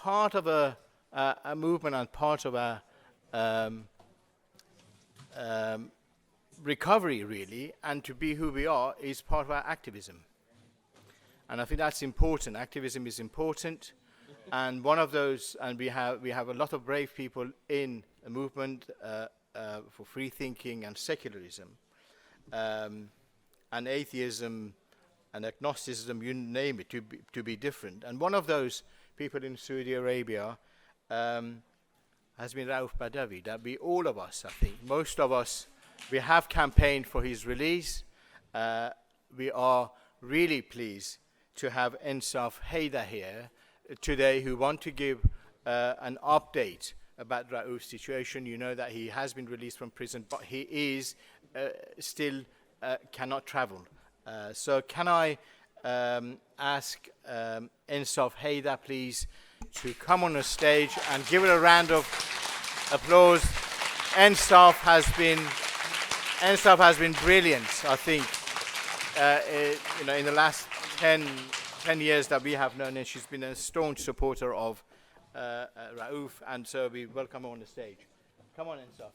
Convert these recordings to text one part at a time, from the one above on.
part of a movement and part of a recovery, really, and to be who we are is part of our activism. And I think that's important. Activism is important, and one of those, and we have a lot of brave people in a movement for free thinking and secularism, and atheism and agnosticism, you name it, to be different. And one of those people in Saudi Arabia has been Raif Badawi, that all of us, I think, most of us, we have campaigned for his release. We are really pleased to have Ensaf Haidar here today, who want to give an update about Raif's situation. You know that he has been released from prison, but he is still cannot travel. So can I ask Ensaf Haidar, please, to come on the stage and give it a round of applause. Ensaf has been brilliant, I think. In the last 10 years that we have known her, she's been a staunch supporter of Raif, and so we welcome her on the stage. Come on, Ensaf.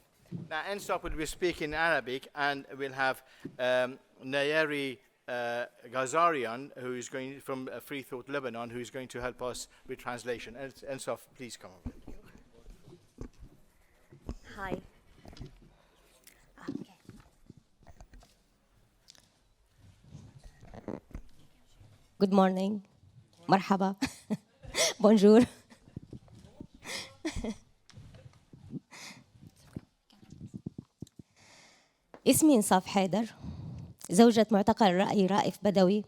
Now, Ensaf will be speaking Arabic, and we'll have Nayeri Ghazarian, who is going from Free Thought Lebanon, who is going to help us with translation. Ensaf, please come on. Hi. Okay. Good morning. Marhaba. Bonjour. اسمي إنصاف حيدر، زوجة معتقل الرأي رائف بدوي.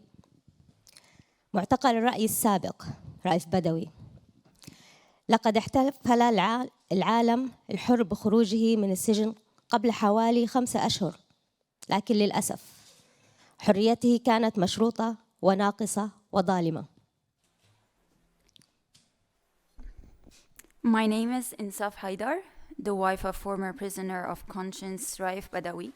معتقل الرأي السابق رائف بدوي. لقد احتفل العالم الحر بخروجه من السجن قبل حوالي 5 أشهر، لكن للأسف حريته كانت مشروطة وناقصة وظالمة. My name is Ensaf Haidar, the wife of former prisoner of conscience Raif Badawi.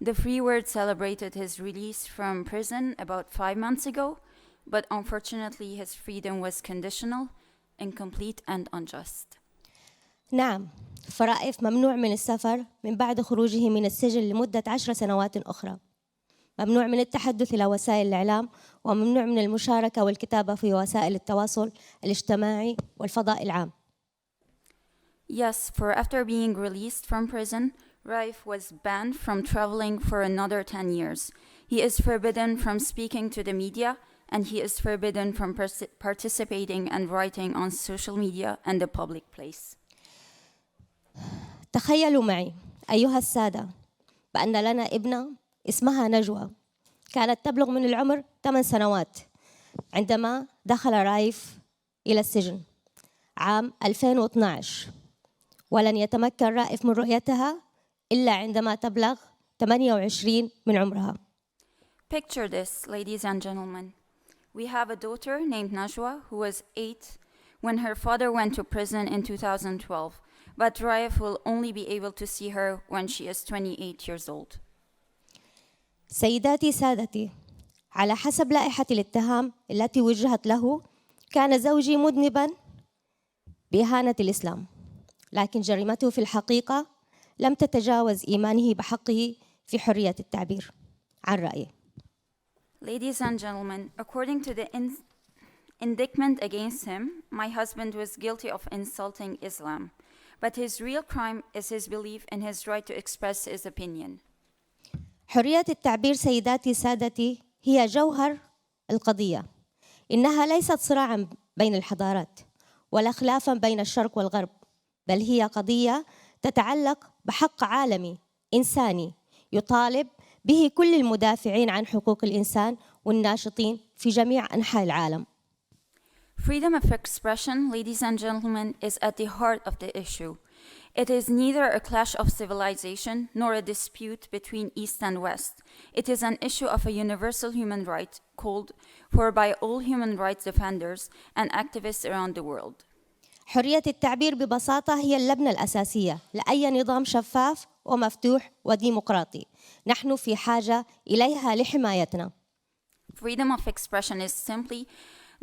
The Free Word celebrated his release from prison about 5 months ago, but unfortunately his freedom was conditional, incomplete and unjust. نعم، فرائف ممنوع من السفر من بعد خروجه من السجن لمدة 10 سنوات أخرى. ممنوع من التحدث إلى وسائل الإعلام، وممنوع من المشاركة والكتابة في وسائل التواصل الاجتماعي والفضاء العام. Yes, for after being released from prison, Raif was banned from traveling for another 10 years. He is forbidden from speaking to the media, and he is forbidden from participating and writing on social media and the public place. تخيلوا معي أيها السادة بأن لنا ابنة اسمها نجوى، كانت تبلغ من العمر 8 سنوات عندما دخل رايف إلى السجن عام 2012، ولن يتمكن رائف من رؤيتها إلا عندما تبلغ 28 من عمرها. Picture this, ladies and gentlemen. We have a daughter named Najwa who was 8 when her father went to prison in 2012, but Raif will only be able to see her when she is 28 years old. سيداتي سادتي، على حسب لائحة الاتهام التي وجهت له، كان زوجي مذنباً بإهانة الإسلام، لكن جريمته في الحقيقة لم تتجاوز إيمانه بحقه في حرية التعبير عن رأيه. Ladies and gentlemen, according to the indictment against him, my husband was guilty of insulting Islam, but his real crime is his belief in his right to express his opinion. حرية التعبير سيداتي سادتي هي جوهر القضية. إنها ليست صراعاً بين الحضارات ولا خلافاً بين الشرق والغرب، بل هي قضية تتعلق بحق عالمي إنساني يطالب به كل المدافعين عن حقوق الإنسان والناشطين في جميع أنحاء العالم. Freedom of expression, ladies and gentlemen, is at the heart of the issue. It is neither a clash of civilization nor a dispute between East and West. It is an issue of a universal human right called for by all human rights defenders and activists around the world. حرية التعبير ببساطة هي اللبنة الأساسية لأي نظام شفاف ومفتوح وديمقراطي. نحن في حاجة إليها لحمايتنا. Freedom of expression is simply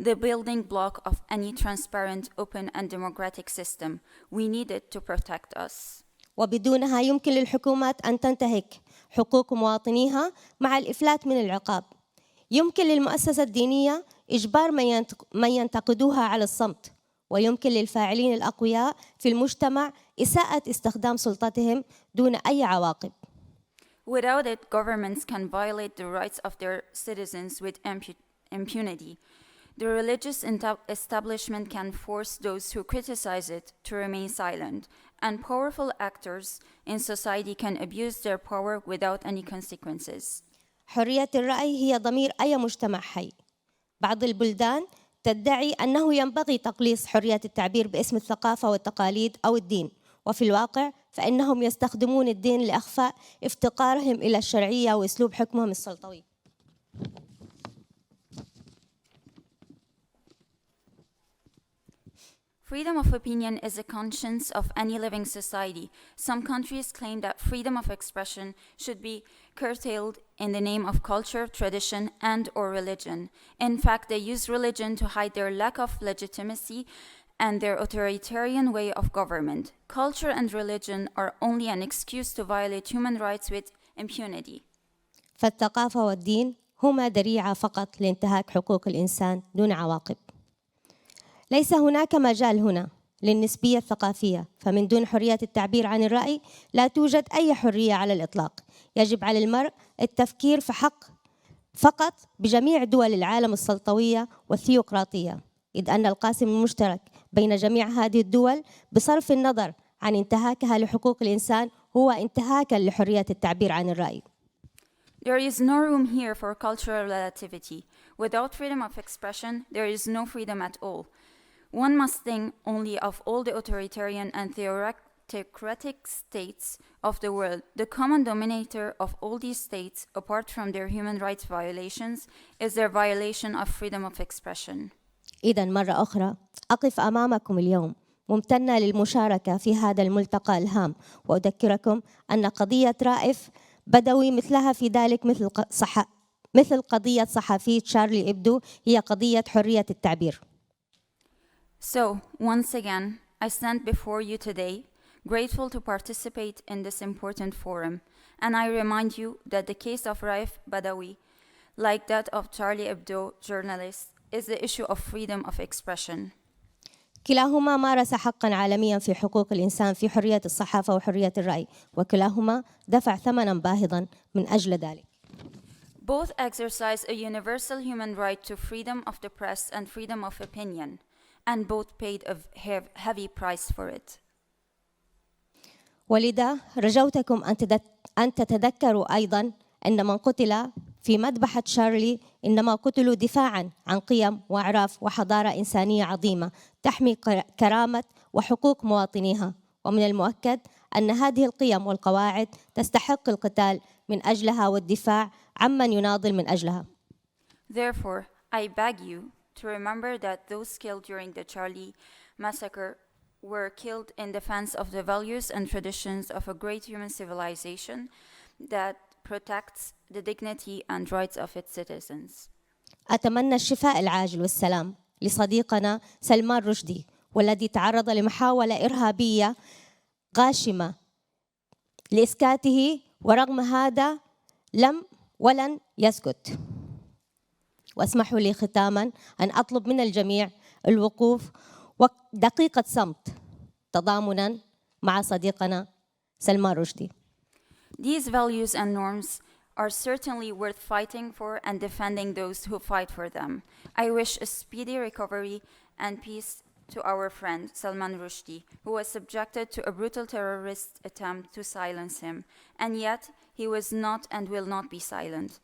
the building block of any transparent, open, and democratic system. We need it to protect us. وبدونها يمكن للحكومات أن تنتهك حقوق مواطنيها مع الإفلات من العقاب. يمكن للمؤسسة الدينية إجبار من ينتقدوها على الصمت، ويمكن للفاعلين الأقوياء في المجتمع إساءة استخدام سلطتهم دون أي عواقب. Without it, governments can violate the rights of their citizens with impunity. The religious establishment can force those who criticize it to remain silent, and powerful actors in society can abuse their power without any consequences. حرية الرأي هي ضمير أي مجتمع حي. بعض البلدان تدعي أنه ينبغي تقليص حرية التعبير باسم الثقافة والتقاليد أو الدين، وفي الواقع فإنهم يستخدمون الدين لإخفاء افتقارهم إلى الشرعية وأسلوب حكمهم السلطوي. Freedom of opinion is a conscience of any living society. Some countries claim that freedom of expression should be curtailed in the name of culture, tradition, and/or religion. In fact, they use religion to hide their lack of legitimacy and their authoritarian way of government. Culture and religion are only an excuse to violate human rights with impunity. فالثقافة والدين هما ذريعة فقط لانتهاك حقوق الإنسان دون عواقب. ليس هناك مجال هنا للنسبية الثقافية، فمن دون حرية التعبير عن الرأي لا توجد أي حرية على الإطلاق. يجب على المرء التفكير فقط بجميع دول العالم السلطوية والثيوقراطية، إذ أن القاسم المشترك بين جميع هذه الدول بصرف النظر عن انتهاكها لحقوق الإنسان هو انتهاكاً لحرية التعبير عن الرأي. There is no room here for cultural relativity. Without freedom of expression, there is no freedom at all. One must think only of all the authoritarian and theocratic states of the world. The common denominator of all these states, apart from their human rights violations, is their violation of freedom of expression. إذن مرة أخرى أقف أمامكم اليوم ممتنة للمشاركة في هذا الملتقى الهام، وأذكركم أن قضية رائف بدوي مثلها في ذلك مثل قضية صحفي تشارلي إبدو هي قضية حرية التعبير. So, once again, I stand before you today, grateful to participate in this important forum, and I remind you that the case of Raif Badawi, like that of Charlie Hebdo journalist, is the issue of freedom of expression. كلاهما مارس حقاً عالمياً في حقوق الإنسان في حرية الصحافة وحرية الرأي، وكلاهما دفع ثمناً باهظاً من أجل ذلك. Both exercise a universal human right to freedom of the press and freedom of opinion, and both paid a heavy price for it. ولذا رجوتكم أن تتذكروا أيضاً أن من قتل في مذبحة شارلي إنما قتلوا دفاعاً عن قيم وأعراف وحضارة إنسانية عظيمة تحمي كرامة وحقوق مواطنيها، ومن المؤكد أن هذه القيم والقواعد تستحق القتال من أجلها والدفاع عمن يناضل من أجلها. Therefore, I beg you to remember that those killed during the Charlie massacre were killed in defense of the values and traditions of a great human civilization that protects the dignity and rights of its citizens. أتمنى الشفاء العاجل والسلام لصديقنا سلمان رشدي، والذي تعرض لمحاولة إرهابية غاشمة لإسكاته، ورغم هذا ولن يسكت. واسمحوا لي ختاماً أن أطلب من الجميع الوقوف ودقيقة صمت تضامناً مع صديقنا سلمان رشدي. These values and norms are certainly worth fighting for and defending those who fight for them. I wish a speedy recovery and peace to our friend Salman Rushdie, who was subjected to a brutal terrorist attempt to silence him, and yet he was not and will not be silent.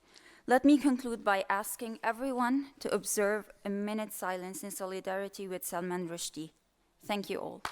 Let me conclude by asking everyone to observe a minute's silence in solidarity with Salman Rushdie. Thank you all.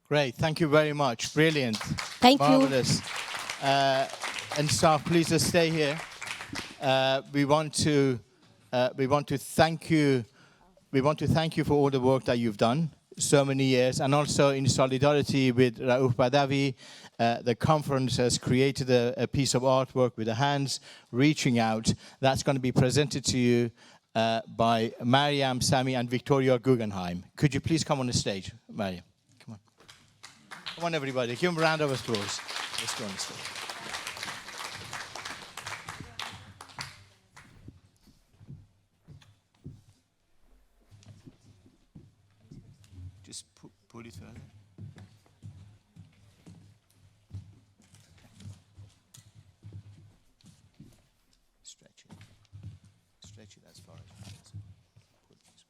Great, thank you very much. Brilliant. Thank you. Marvelous. Ensaf, please just stay here. We want to thank you. We want to thank you for all the work that you've done so many years, and also in solidarity with Raif Badawi, the conference has created a piece of artwork with the hands reaching out. That's going to be presented to you by Mariam, Sami, and Victoria Guggenheim. Could you please come on the stage, Mariam? Come on. Come on, everybody. Give them a round of applause. Let's go on the stage. Just pull it further. Stretch it. Stretch it as far as you can. Pull it this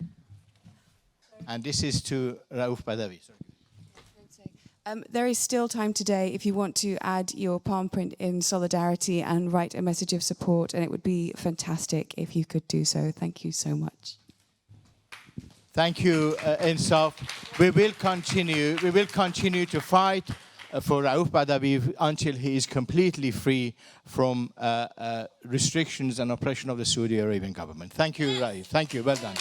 way. And this is to Raif Badawi. Sorry. There is still time today if you want to add your palm print in solidarity and write a message of support, and it would be fantastic if you could do so. Thank you so much. Thank you, Ensaf. We will continue to fight for Raif Badawi until he is completely free from restrictions and oppression of the Saudi Arabian government. Thank you, Raif. Thank you. Well done.